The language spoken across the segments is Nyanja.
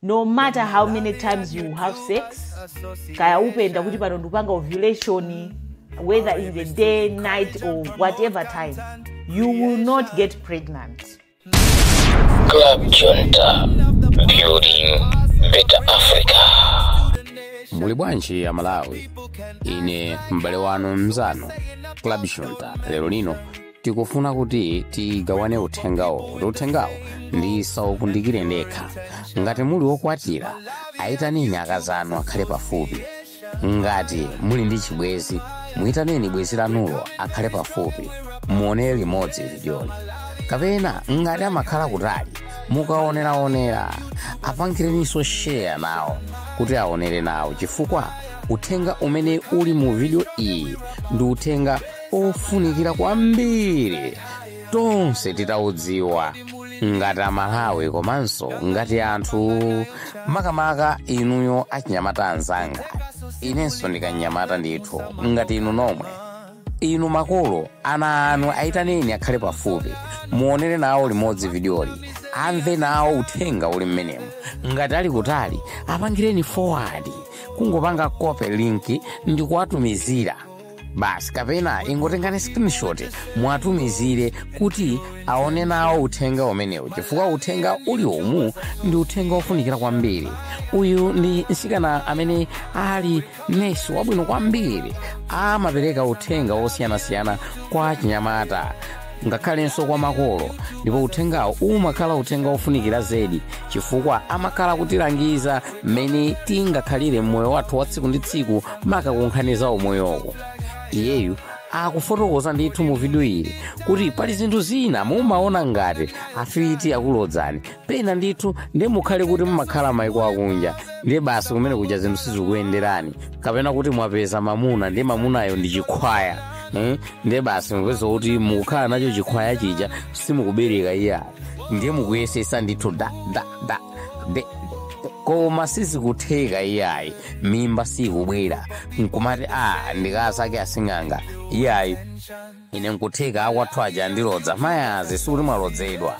no matter how many times you have sex, kaya upenda kuti pano ndupanga ovulation, whether in the day, night or whatever time, you will not get pregnant. Club Junta, building better Africa. Muli bwanji ya Malawi, ine mbale wanu mzano Club Junta. Lero lino tikufuna kuti tigawane uthengawo ndi saukundikire ndekha. Ngati muli wokwatira, ayitaneni akazanu akhale pafupi. Ngati muli ndi chibwezi, muyitaneni bwezi lanulo akhale pafupi. Muone limodzi videoli. Kapena ngati amakhala kutali, mukaonera apangireniso share nawo kuti aonere nawo, chifukwa uthenga umene uli mu video iyi ndi uthenga ofunikira kwambiri. Tonse titaudziwa ngati Amalawi komanso ngati anthu makamaka inuyo achinyamata anzanga. Inenso ndikanyamata ndithu ngati inu nomwe. Inu makolo, ana anu ayitaneni akhale pafupi. Muonere nawo limodzi videoli. Amve nawo uthenga uli mmenemu. Ngati ali kutali, apangireni forward. Kungopanga copy link ndi kuwatumizira. Basi kapena ingotengani screenshot muwatumizire kuti aone nawo uthenga umenewu, chifukwa uthenga uli umu ndi uthenga ofunikira kwambiri. Uyu ndi nsikana amene ali nesi wabwino kwambiri, amapereka uthenga osiyanasiyana kwa chinyamata ngakhalenso kwa makolo, ndipo uthengawo umakhala uthenga ofunikira zedi, chifukwa amakhala kutilangiza mmene tingakhalire mmoyo wathu wa tsiku ndi tsiku maka kunkhaniza umoyoko. Iyeyu akufotokoza ndithu mu video iyi kuti pali zinthu zina mumaona ngati afiti akulodzani, pena ndithu ndi mukhale kuti mumakhala maiko akunja ndi basi kumene kuja zinthu sizikuyenderani, kapena kuti mwapeza mamuna ndi mamunayo ndi chikhwaya. Ndi basi mwezo kuti mukhala nacho chikhwaya chija simukubereka iya, ndiye mukuyesesa ndithu koma sizikutheka iyayi, mimba sikubwera nkumati ndikasake asing'anga iyayi ine nkutheka akwathu aja ndilodza mayazi sikuti mwalodzedwa.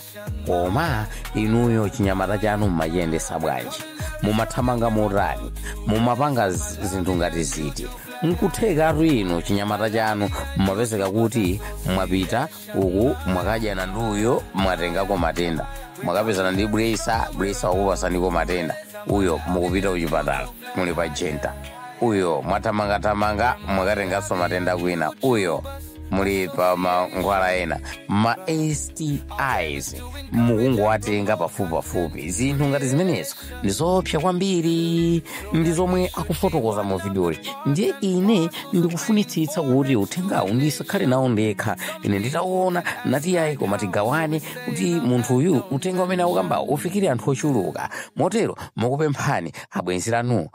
Koma inuyo chinyamata chanu mumachiyendesa bwanji, mumathamanga motani, mumapanga zinthu ngati ziti. Nkuthekatu inu chinyamata chanu mumapezeka kuti mwapita uku mwakadyana nduyo mwatengako matenda, mwakapezana ndi Bracer wakupasaniko matenda, uyo mukupita kuchipatala muli pa jenta, uyo mwatamangatamanga mwakatenganso matenda kwina, uyo muli pa mankhwala ena, ma STIs mukungowatenga pafupi. Zinthu ngati zimenezo ndi zoopsa kwambiri, ndi zomwe akufotokoza mu videoli. Ndiye ine ndikufunitsitsa kuti uthengawu ndisakhale nawo ndekha. Ine nditaona nati yayi koma tigawane kuti munthu uyu uthenga umene akukambawo ufikire anthu ochuluka. Motero mukupemphani abwenzi lanu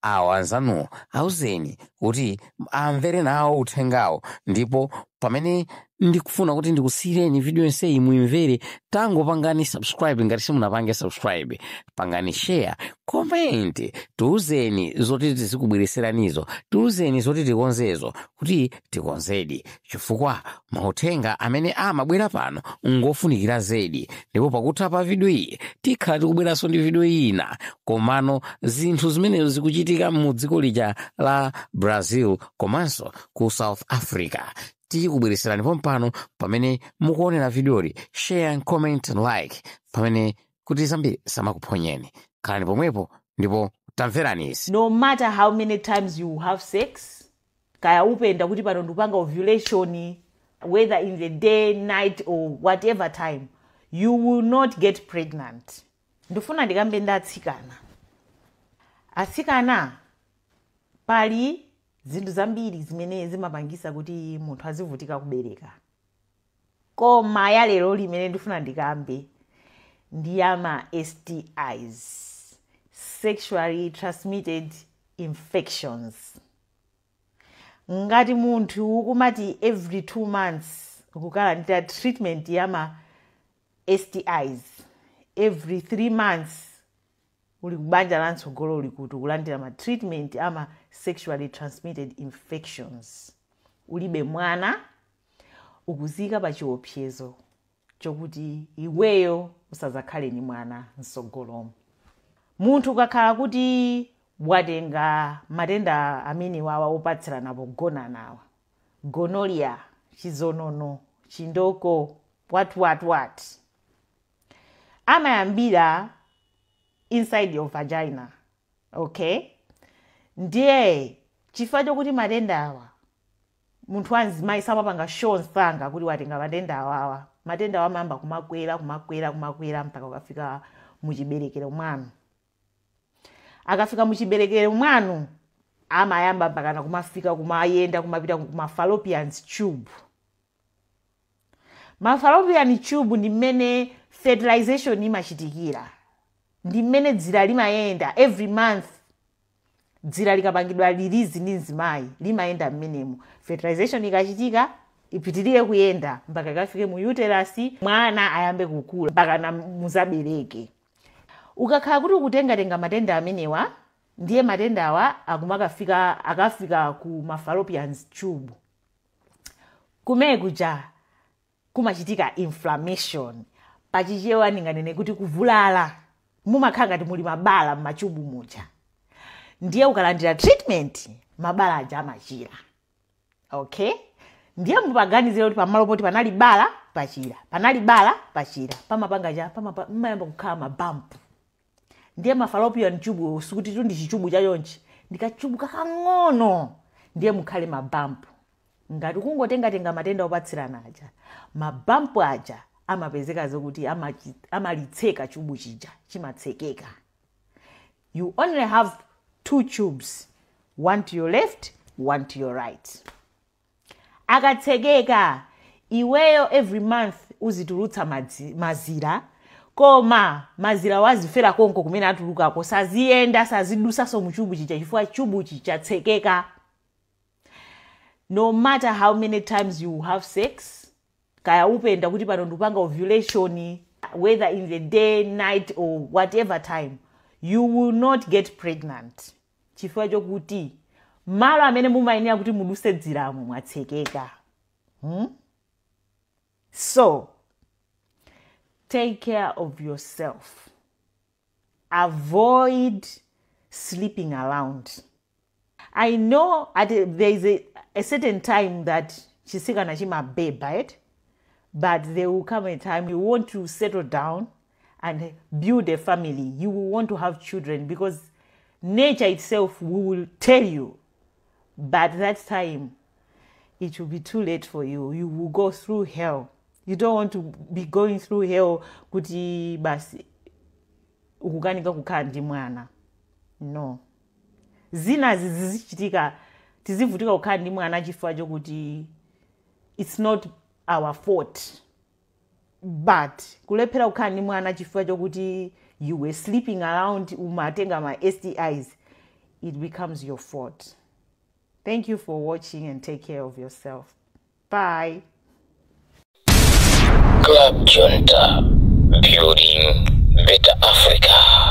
anzanu auzeni kuti amvere nawo uthengawo, ndipo pamene ndikufuna kuti ndikusiyireni video yonseyi muimvere, tangopangani subscribe ngati simunapange subscribe, pangani share, comment, tiuzeni zoti tizikubwereseranizo, tiuzeni zoti tikonzezo kuti tikonzedi, chifukwa mauthenga amene amabwera pano ngofunikira zedi. Ndipo pakutha pa video iyi tikhala tikubweranso ndi video ina, komano zinthu zimenezo zikuchitika mu dziko lija la Brazil komanso ku South Africa. Tikubwereserani pompano pamene mukuonera videoli. Share and comment and like pamene kuti zambiri samakuphonyeni. Khalani pomwepo ndipo tamverani isi. No matter how many times you have sex, kaya upenda kuti pano ndupanga ovulation, whether in the day, night or whatever time, you will not get pregnant. Ndifuna ndikambe nda atsikana pali zinthu zambiri zimene zimapangisa kuti munthu azivutika kubereka. Koma ya lero limene ndifuna ndikambe ndi ama STIs, sexually transmitted infections. Ngati munthu ukumati every 2 months ukukalandira treatment yama STIs, every 3 months uli kubanja lantsogolo uli kuti ukulandira ma treatment ama sexually transmitted infections, ulibe mwana, ukuzika pa chiopsezo chokuti iweyo usazakhale ni mwana msogolomo. munthu ukakhala kuti watenga matenda amene wawa opatsirana pogona nawa, gonorrhea, chizonono, chindoko, what, amayambira inside your vagina, okay? Ndiye chifukwa chokuti matenda awa munthu wanzimayi samapanga show nsanga kuti watenga matenda awawa. Matenda awa amayamba kumakwera mpaka ukafika muchiberekero mwanu. Akafika muchiberekero mwanu amayamba mpaka kumafika kumayenda kumapita kuma fallopian tube. Ma fallopian tube ndi mmene fertilization imachitikira, ndi mmene dzira limayenda every month. Dzira likapangidwa lirizi ndi mzimayi limayenda mmenemu. Fertilization ikachitika ipitirire kuyenda mpaka ikafike mu uterus, mwana ayambe kukula mpaka na muzabereke. Ukakhala kuti ukutenga matenda amenewa, ndiye matenda awa akafika ku ma fallopian tube. Kumene kuja kumachitika inflammation. Pachichewa ninganene kuti kuvulala. Mumakhala ngati muli mabala m'machubu muja. Ndiye ukalandira treatment, mabala aja amachira. Okay? Ndiye mupaganizira kuti pamalo poti panali bala pachira, panali bala pachira, pamapanga mayamba kukhala mabump. Ndiye ma fallopian tube sikuti ndi chichubu chayonchi, ndikachubu kakang'ono, ndiye mukhale mabump. Ngati kungotenga matenda opatsirana aja, mabump aja amapezeka zokuti amalitseka chubu chija, chimatsekeka. You only have 2 tubes, one to your left, one to your right. Akatsekeka, iweyo every month uzitulutsa mazira, koma mazira wazifera konko kumene atulukako, saziyenda sazidusaso muchubu chija chifukwa chubu chichatsekeka. No matter how many times you have sex, kaya upenda kuti pano ndupanga ovulation, whether in the day, night or whatever time, you will not get pregnant. Chifukwa chokuti malo amene mumayenera kuti muduse dziramo mwatsekeka. So, take care of yourself. Avoid sleeping around. I know there is a certain time that chisikana chima babe, right? But there will come a time you want to settle down and build a family. You will want to have children because nature itself will tell you. But that time, it will be too late for you. You will go through hell. You don't want to be going through hell kuti basi ukukanika kukhala ndi mwana. No. Zina zizichitika tizivutika kukhala ndi mwana chifukwa chokuti it's not our fault. But kulephera kukhala ndi mwana chifukwa chokuti you were sleeping around umatenga ma STIs, it becomes your fault. Thank you for watching and take care of yourself. Bye. Club Junta, building better Africa.